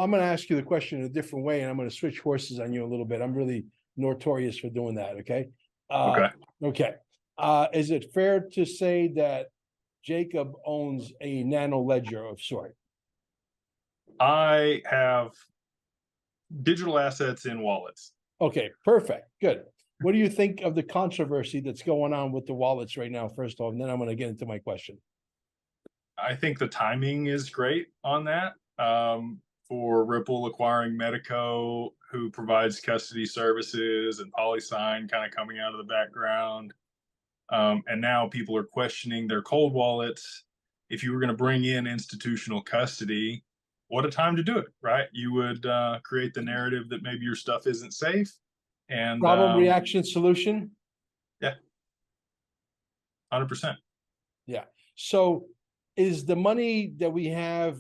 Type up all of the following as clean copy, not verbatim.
I'm going to ask you the question in a different way, and I'm going to switch horses on you a little bit. I'm really notorious for doing that. Okay. Okay. Okay. Is it fair to say that Jacob owns a nano ledger of sort? I have digital assets in wallets. Okay, perfect. Good. What do you think of the controversy that's going on with the wallets right now, first off, and then I'm going to get into my question. I think the timing is great on that. For Ripple acquiring Metaco, who provides custody services, and Polysign kind of coming out of the background. And now people are questioning their cold wallets. If you were going to bring in institutional custody, what a time to do it, right? You would create the narrative that maybe your stuff isn't safe. And Problem, reaction, solution? Yeah, 100%. Yeah. So is the money that we have,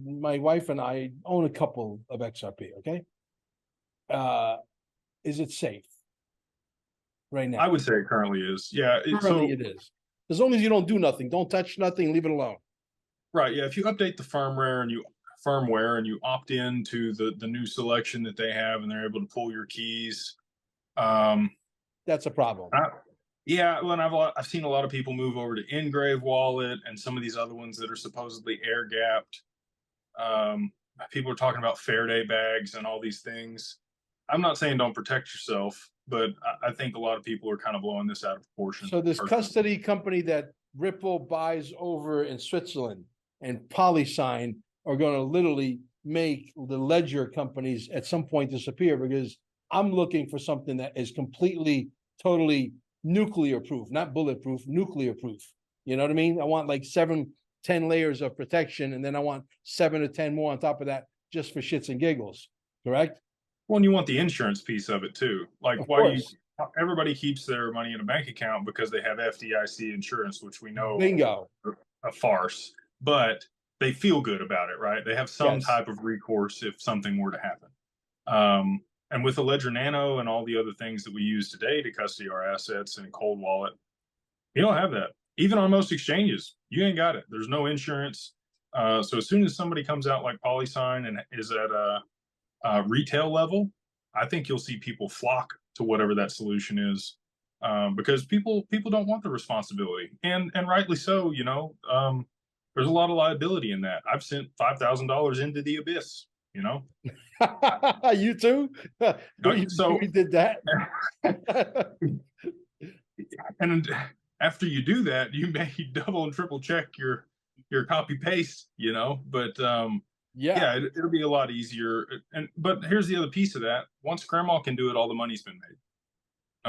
my wife and I own a couple of XRP, okay? Is it safe right now? I would say it currently is. Yeah. Currently it is. As long as you don't do nothing, don't touch nothing, leave it alone. Right. Yeah. If you update the firmware and you opt in to the new selection that they have, and they're able to pull your keys, that's a problem. Yeah, well, I've seen a lot of people move over to Engrave Wallet and some of these other ones that are supposedly air gapped. People are talking about Faraday bags and all these things. I'm not saying don't protect yourself, but I think a lot of people are kind of blowing this out of proportion. So this custody company that Ripple buys over in Switzerland and Polysign are going to literally make the ledger companies at some point disappear, because I'm looking for something that is completely, totally nuclear proof, not bulletproof, nuclear proof. You know what I mean? I want like 7-10 layers of protection, and then I want 7 or 10 more on top of that, just for shits and giggles. Correct? Well, and you want the insurance piece of it too. Like, everybody keeps their money in a bank account because they have FDIC insurance, which we know bingo, a farce, but they feel good about it, right? They have some type of recourse if something were to happen. And with the Ledger Nano and all the other things that we use today to custody our assets in a cold wallet, you don't have that. Even on most exchanges, you ain't got it. There's no insurance. So as soon as somebody comes out like Polysign and is at a retail level, I think you'll see people flock to whatever that solution is, because people don't want the responsibility, and rightly so. There's a lot of liability in that. I've sent $5,000 into the abyss. You too? So we did that. And after you do that, you may double and triple check your copy paste, but yeah, it'll be a lot easier. But here's the other piece of that: once grandma can do it, all the money's been made.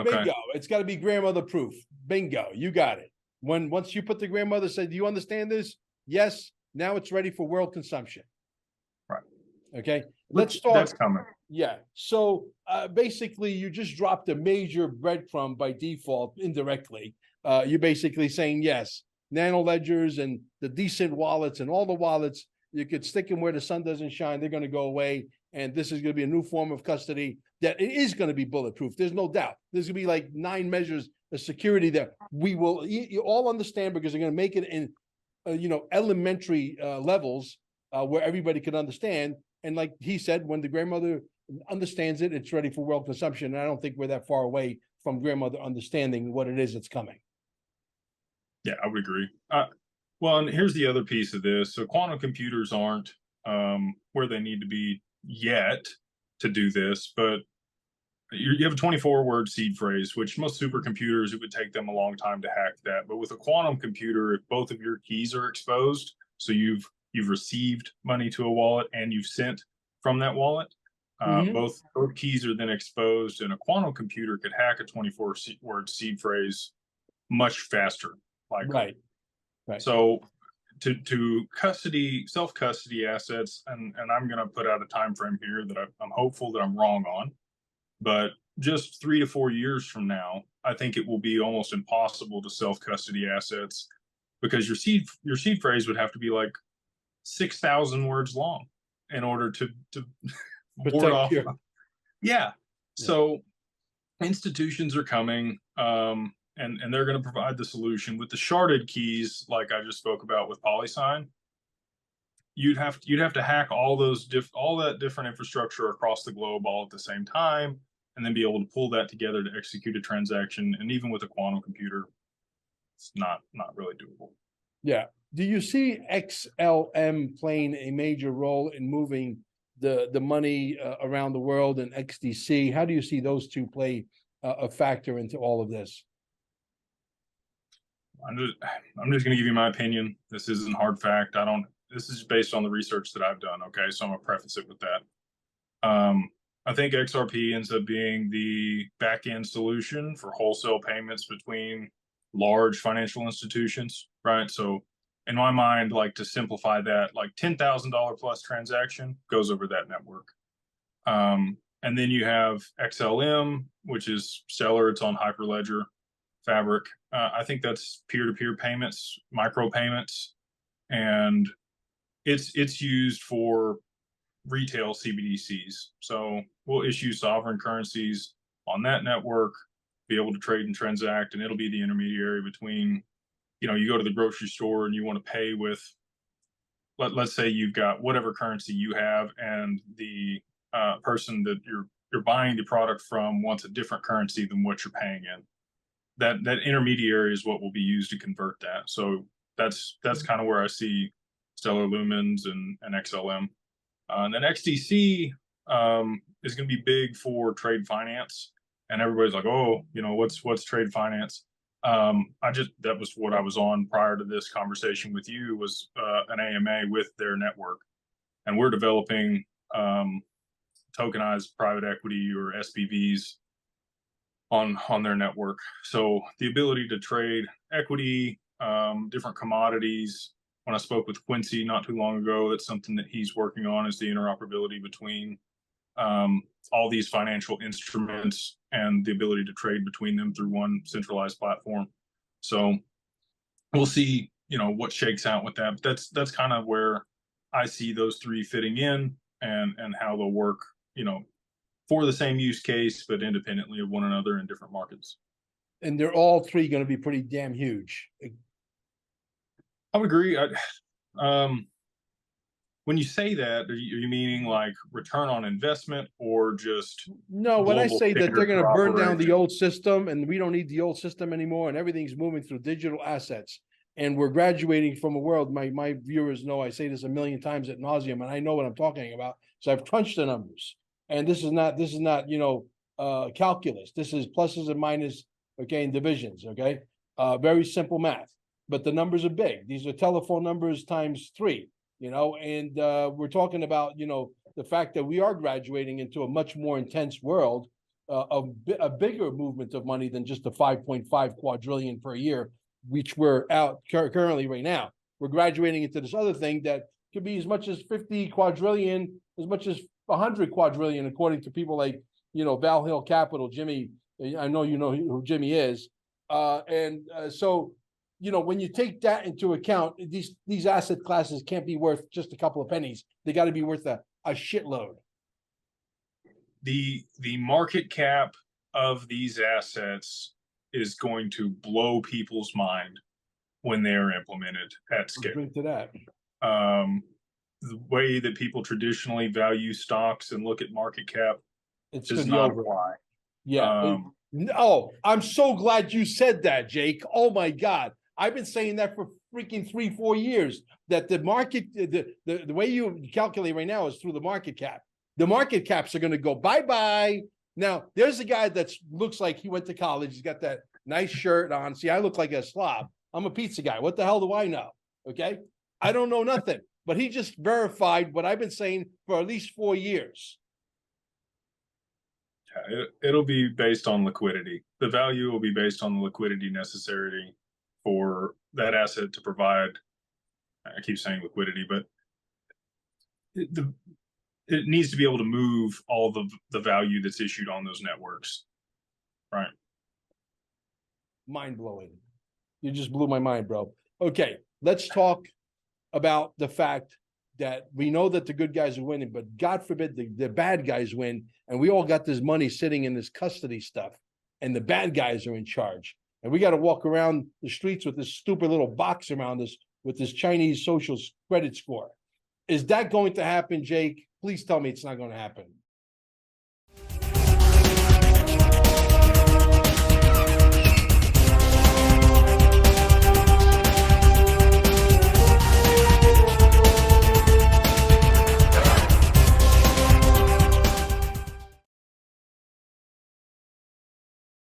Okay. Bingo. It's got to be grandmother proof. Bingo. You got it. Once you put the grandmother, say, do you understand this? Yes. Now it's ready for world consumption. Right. Okay. Let's talk. That's coming. Yeah. So basically, you just dropped a major breadcrumb by default, indirectly. You're basically saying, yes, nano ledgers and the decent wallets and all the wallets, you could stick them where the sun doesn't shine. They're going to go away. And this is going to be a new form of custody that it is going to be bulletproof. There's no doubt. There's going to be like 9 measures of security that we will you all understand, because they're going to make it in, elementary levels where everybody can understand. And like he said, when the grandmother understands it, it's ready for world consumption. And I don't think we're that far away from grandmother understanding what it is that's coming. Yeah, I would agree. Well, and here's the other piece of this. So quantum computers aren't where they need to be yet to do this, but you have a 24-word seed phrase, which most supercomputers, it would take them a long time to hack that. But with a quantum computer, if both of your keys are exposed, so you've received money to a wallet and you've sent from that wallet, both keys are then exposed, and a quantum computer could hack a 24-word seed phrase much faster. Right. So to custody, self-custody assets, and I'm going to put out a time frame here that I'm hopeful that I'm wrong on, but just 3 to 4 years from now, I think it will be almost impossible to self-custody assets, because your seed phrase would have to be like 6,000 words long in order to ward off. Yeah. So institutions are coming, and they're going to provide the solution with the sharded keys, like I just spoke about with Polysign. you'd have to hack all all that different infrastructure across the globe all at the same time, and then be able to pull that together to execute a transaction. And even with a quantum computer, it's not really doable. Yeah. Do you see XLM playing a major role in moving the money around the world, and XDC? How do you see those two play a factor into all of this? I'm just going to give you my opinion. This isn't hard fact. This is based on the research that I've done. Okay. So I'm going to preface it with that. I think XRP ends up being the back end solution for wholesale payments between large financial institutions, right? So in my mind, like, to simplify that, like $10,000 plus transaction goes over that network. And then you have XLM, which is Stellar. It's on Hyperledger Fabric. I think that's peer-to-peer payments, micro payments, and it's used for retail CBDCs. So we'll issue sovereign currencies on that network, be able to trade and transact, and it'll be the intermediary between, you go to the grocery store and you want to pay with, let's say you've got whatever currency you have, and the person that you're buying the product from wants a different currency than what you're paying in. That intermediary is what will be used to convert that. So that's kind of where I see Stellar Lumens and XLM. And then XDC is going to be big for trade finance, and everybody's like, oh, what's trade finance? That was what I was on prior to this conversation with you, was an AMA with their network, and we're developing tokenized private equity, or SPVs, on their network. So the ability to trade equity, different commodities. When I spoke with Quincy not too long ago, that's something that he's working on, is the interoperability between all these financial instruments and the ability to trade between them through one centralized platform. So we'll see, what shakes out with that. But that's kind of where I see those three fitting in, and how they'll work, for the same use case, but independently of one another in different markets. And they're all three going to be pretty damn huge. I would agree. When you say that, are you meaning like return on investment, or just No, when I say that they're going to burn down the operation? old system, and we don't need the old system anymore, and everything's moving through digital assets, and we're graduating from a world, my viewers know I say this a million times at nauseum, and I know what I'm talking about. So I've crunched the numbers, and this is not calculus. This is pluses and minus, okay, and divisions, okay, very simple math, but the numbers are big. These are telephone numbers times 3, and we're talking about, the fact that we are graduating into a much more intense world, a bigger movement of money than just the 5.5 quadrillion per year, which we're out currently right now. We're graduating into this other thing that could be as much as 50 quadrillion, as much as 100 quadrillion, according to people like, Val Hill Capital, Jimmy. I know you know who Jimmy is. So, when you take that into account, these asset classes can't be worth just a couple of pennies. They got to be worth a shitload. The market cap of these assets is going to blow people's mind when they're implemented at scale. Drink to that. The way that people traditionally value stocks and look at market cap does not apply. Yeah. I'm so glad you said that, Jake. Oh my God. I've been saying that for freaking 3-4 years, that the market, the way you calculate right now is through the market cap. The market caps are going to go bye-bye. Now, there's a guy that looks like he went to college. He's got that nice shirt on. See, I look like a slob. I'm a pizza guy. What the hell do I know? Okay. I don't know nothing, but he just verified what I've been saying for at least 4 years. Yeah, it'll be based on liquidity. The value will be based on the liquidity necessary for that asset to provide. I keep saying liquidity, but it needs to be able to move all the value that's issued on those networks, right? Mind-blowing. You just blew my mind, bro. Okay, let's talk about the fact that we know that the good guys are winning, but God forbid the bad guys win, and we all got this money sitting in this custody stuff, and the bad guys are in charge. And we got to walk around the streets with this stupid little box around us with this Chinese social credit score. Is that going to happen, Jake? Please tell me it's not going to happen.